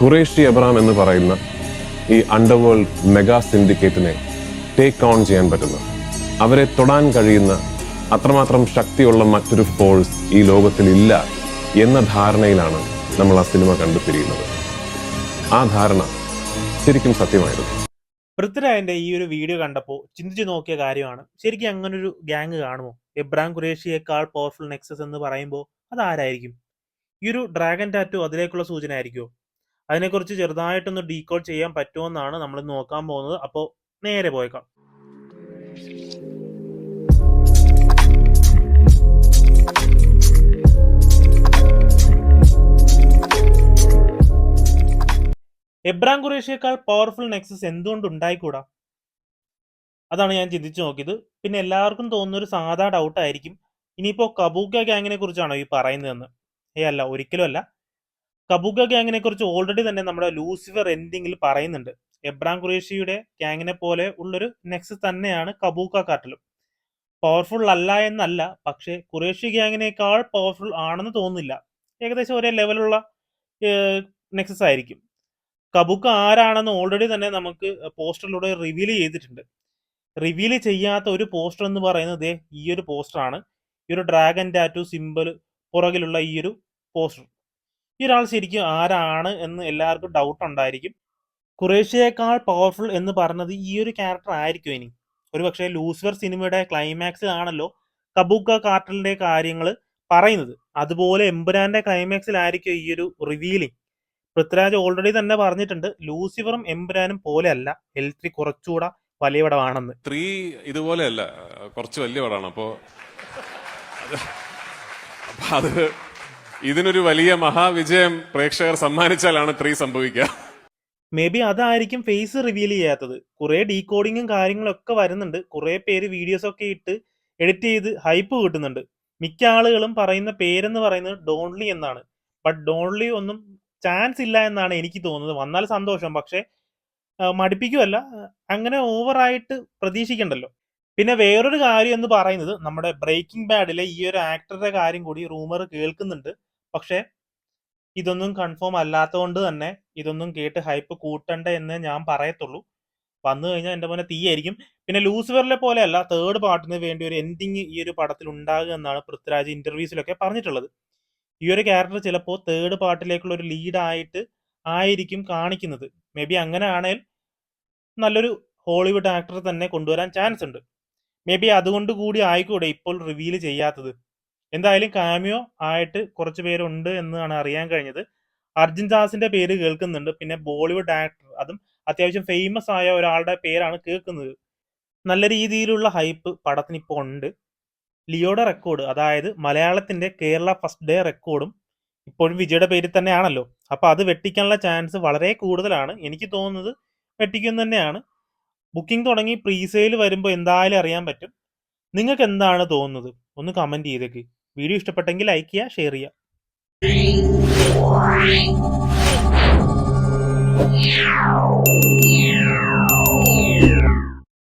Qureshi Abraham എന്ന് പറയുന്ന ഈ അണ്ടർവേൾഡ് മെഗാ സിൻഡിക്കേറ്റിനെ ടേക്ക് ഓൺ ചെയ്യാൻ പറ്റുന്ന, അവരെ തൊടാൻ കഴിയുന്ന അത്രമാത്രം ശക്തിയുള്ള മറ്റൊരു ഫോഴ്സ് ഈ ലോകത്തിൽ ഇല്ല എന്ന ധാരണയിലാണ് നമ്മൾ ആ സിനിമ കണ്ടു തിരിയുന്നത്. ആ ധാരണ ശരിക്കും സത്യമായിരുന്നു. പൃഥ്വിരാജിന്റെ ഈ ഒരു വീഡിയോ കണ്ടപ്പോൾ ചിന്തിച്ചു നോക്കിയ കാര്യമാണ്, ശരിക്കും അങ്ങനൊരു ഗ്യാങ് കാണുമോ? എബ്രാം ഖുറേഷിയേക്കാൾ പവർഫുൾ നെക്സസ് എന്ന് പറയുമ്പോൾ അതാരായിരിക്കും? ഈ ഒരു ഡ്രാഗൺ ടാറ്റു അതിലേക്കുള്ള സൂചന ആയിരിക്കുമോ? അതിനെക്കുറിച്ച് ചെറുതായിട്ടൊന്ന് ഡീകോഡ് ചെയ്യാൻ പറ്റുമോ എന്നാണ് നമ്മൾ നോക്കാൻ പോകുന്നത്. അപ്പോൾ നേരെ പോയേക്കാം. എബ്രാം ഖുറേഷിയേക്കാൾ പവർഫുൾ നെക്സസ് എന്തുകൊണ്ട് ഉണ്ടായിക്കൂടാ? അതാണ് ഞാൻ ചിന്തിച്ചു നോക്കിയത്. പിന്നെ എല്ലാവർക്കും തോന്നുന്ന ഒരു സാധാ ഡൗട്ട് ആയിരിക്കും, ഇനിയിപ്പോ കബൂക്ക ഗ്യാങ്ങിനെ കുറിച്ചാണോ ഈ പറയുന്നതെന്ന്. അല്ല, ഒരിക്കലും അല്ല. കബൂക്ക ഗ്യാങ്ങിനെ കുറിച്ച് ഓൾറെഡി തന്നെ നമ്മുടെ ലൂസിഫർ എൻഡിങ്ങിൽ പറയുന്നുണ്ട്. എബ്രാം ഖുറേഷിയുടെ ഗ്യാങ്ങിനെ പോലെ ഉള്ളൊരു നെക്സസ് തന്നെയാണ് കബൂക്ക കാർട്ടലും. പവർഫുൾ അല്ല എന്നല്ല, പക്ഷേ ഖുറേഷി ഗ്യാങ്ങിനേക്കാൾ പവർഫുൾ ആണെന്ന് തോന്നുന്നില്ല. ഏകദേശം ഒരേ ലെവലുള്ള നെക്സസ് ആയിരിക്കും. കബൂക്ക ആരാണെന്ന് ഓൾറെഡി തന്നെ നമുക്ക് പോസ്റ്ററിലൂടെ റിവീൽ ചെയ്തിട്ടുണ്ട്. റിവീൽ ചെയ്യാത്ത ഒരു പോസ്റ്റർ എന്ന് പറയുന്നത് ഈ ഒരു പോസ്റ്ററാണ്. ഈ ഒരു ഡ്രാഗൺ ടാറ്റു സിമ്പിൾ പുറകിലുള്ള ഈ ഒരു പോസ്റ്റർ. ഈ ഒരാൾ ശരിക്കും ആരാണ് എന്ന് എല്ലാവർക്കും ഡൗട്ട് ഉണ്ടായിരിക്കും. ഖുറേഷിയേക്കാൾ പവർഫുൾ എന്ന് പറഞ്ഞത് ഈ ഒരു ക്യാരക്ടർ ആയിരിക്കും ഇനി. ഒരുപക്ഷെ ലൂസിഫർ സിനിമയുടെ ക്ലൈമാക്സിലാണല്ലോ കബൂക്ക കാർട്ടലിന്റെ കാര്യങ്ങൾ പറയുന്നത്. അതുപോലെ എമ്പുരാന്റെ ക്ലൈമാക്സിലായിരിക്കും ഈ ഒരു റിവീലിംഗ്. പൃഥ്വിരാജ് ഓൾറെഡി തന്നെ പറഞ്ഞിട്ടുണ്ട്, ലൂസിഫറും എമ്പുരാനും പോലെ അല്ല, L3 കുറച്ചുകൂടെ വലിയ പടമാണെന്ന്. 3 ഇതുപോലെയല്ല, കുറച്ച് വലിയ പടമാണ്. അപ്പോ അത് ഇതിനൊരു വലിയ മഹാവിജയം പ്രേക്ഷകർ സമ്മാനിച്ചാലാണ് 3 സംഭവിക്കുക. മേ ബി അതായിരിക്കും ഫേസ് റിവീൽ ചെയ്യാത്തത്. കുറെ ഡീകോഡിങ്ങും കാര്യങ്ങളൊക്കെ വരുന്നുണ്ട്. കുറെ പേര് വീഡിയോസ് ഒക്കെ ഇട്ട് എഡിറ്റ് ചെയ്ത് ഹൈപ്പ് കിട്ടുന്നുണ്ട്. മിക്ക ആളുകളും പറയുന്ന പേരെന്ന് പറയുന്നത് ഡോൺലി എന്നാണ്. ബട്ട് ഡോൺലി ഒന്നും ചാൻസ് ഇല്ല എന്നാണ് എനിക്ക് തോന്നുന്നത്. വന്നാൽ സന്തോഷം, പക്ഷെ മടുപ്പിക്കുമല്ല, അങ്ങനെ ഓവറായിട്ട് പ്രതീക്ഷിക്കണ്ടല്ലോ. പിന്നെ വേറൊരു കാര്യം എന്ന് പറയുന്നത്, നമ്മുടെ ബ്രേക്കിംഗ് ബാഡിലെ ഈ ഒരു ആക്ടറുടെ കാര്യം കൂടി റൂമർ കേൾക്കുന്നുണ്ട്. പക്ഷെ ഇതൊന്നും കൺഫേം അല്ലാത്തതുകൊണ്ട് തന്നെ ഇതൊന്നും കേട്ട് ഹൈപ്പ് കൂട്ടണ്ട എന്ന് ഞാൻ പറയത്തുള്ളൂ. വന്നു കഴിഞ്ഞാൽ എൻ്റെ പോലെ തീയായിരിക്കും. പിന്നെ ലൂസിഫറിലെ പോലെയല്ല, തേർഡ് പാർട്ടിന് വേണ്ടി ഒരു എൻഡിങ് ഈ ഒരു പടത്തിൽ ഉണ്ടാകുക എന്നാണ് പൃഥ്വിരാജ് ഇന്റർവ്യൂസിലൊക്കെ പറഞ്ഞിട്ടുള്ളത്. ഈ ഒരു ക്യാരക്ടർ ചിലപ്പോൾ തേർഡ് പാർട്ടിലേക്കുള്ള ഒരു ലീഡായിട്ട് ആയിരിക്കും കാണിക്കുന്നത്. മേ ബി അങ്ങനെ ആണെങ്കിൽ നല്ലൊരു ഹോളിവുഡ് ആക്ടർ തന്നെ കൊണ്ടുവരാൻ ചാൻസ് ഉണ്ട്. മേ ബി അതുകൊണ്ട് കൂടി ആയിക്കൂടെ ഇപ്പോൾ റിവീൽ ചെയ്യാത്തത്. എന്തായാലും കാമിയോ ആയിട്ട് കുറച്ച് പേരുണ്ട് എന്നാണ് അറിയാൻ കഴിഞ്ഞത്. അർജുൻ ദാസിന്റെ പേര് കേൾക്കുന്നുണ്ട്. പിന്നെ ബോളിവുഡ് ആക്ടർ, അതും അത്യാവശ്യം ഫേമസ് ആയ ഒരാളുടെ പേരാണ് കേൾക്കുന്നത്. നല്ല രീതിയിലുള്ള ഹൈപ്പ് പടത്തിന് ഇപ്പോൾ ഉണ്ട്. ലിയോയുടെ റെക്കോർഡ്, അതായത് മലയാളത്തിന്റെ കേരള ഫസ്റ്റ് ഡേ റെക്കോർഡും ഇപ്പോഴും വിജയുടെ പേരിൽ തന്നെയാണല്ലോ. അപ്പൊ അത് വെട്ടിക്കാനുള്ള ചാൻസ് വളരെ കൂടുതലാണ്. എനിക്ക് തോന്നുന്നത് വെട്ടിക്കും തന്നെയാണ്. ബുക്കിംഗ് തുടങ്ങി പ്രീസെയിൽ വരുമ്പോൾ എന്തായാലും അറിയാൻ പറ്റും. നിങ്ങൾക്ക് എന്താണ് തോന്നുന്നത്? ഒന്ന് കമന്റ് ചെയ്തേക്ക്. വീഡിയോ ഇഷ്ടപ്പെട്ടെങ്കിൽ ലൈക്ക് ചെയ്യുക, ഷെയർ ചെയ്യുക.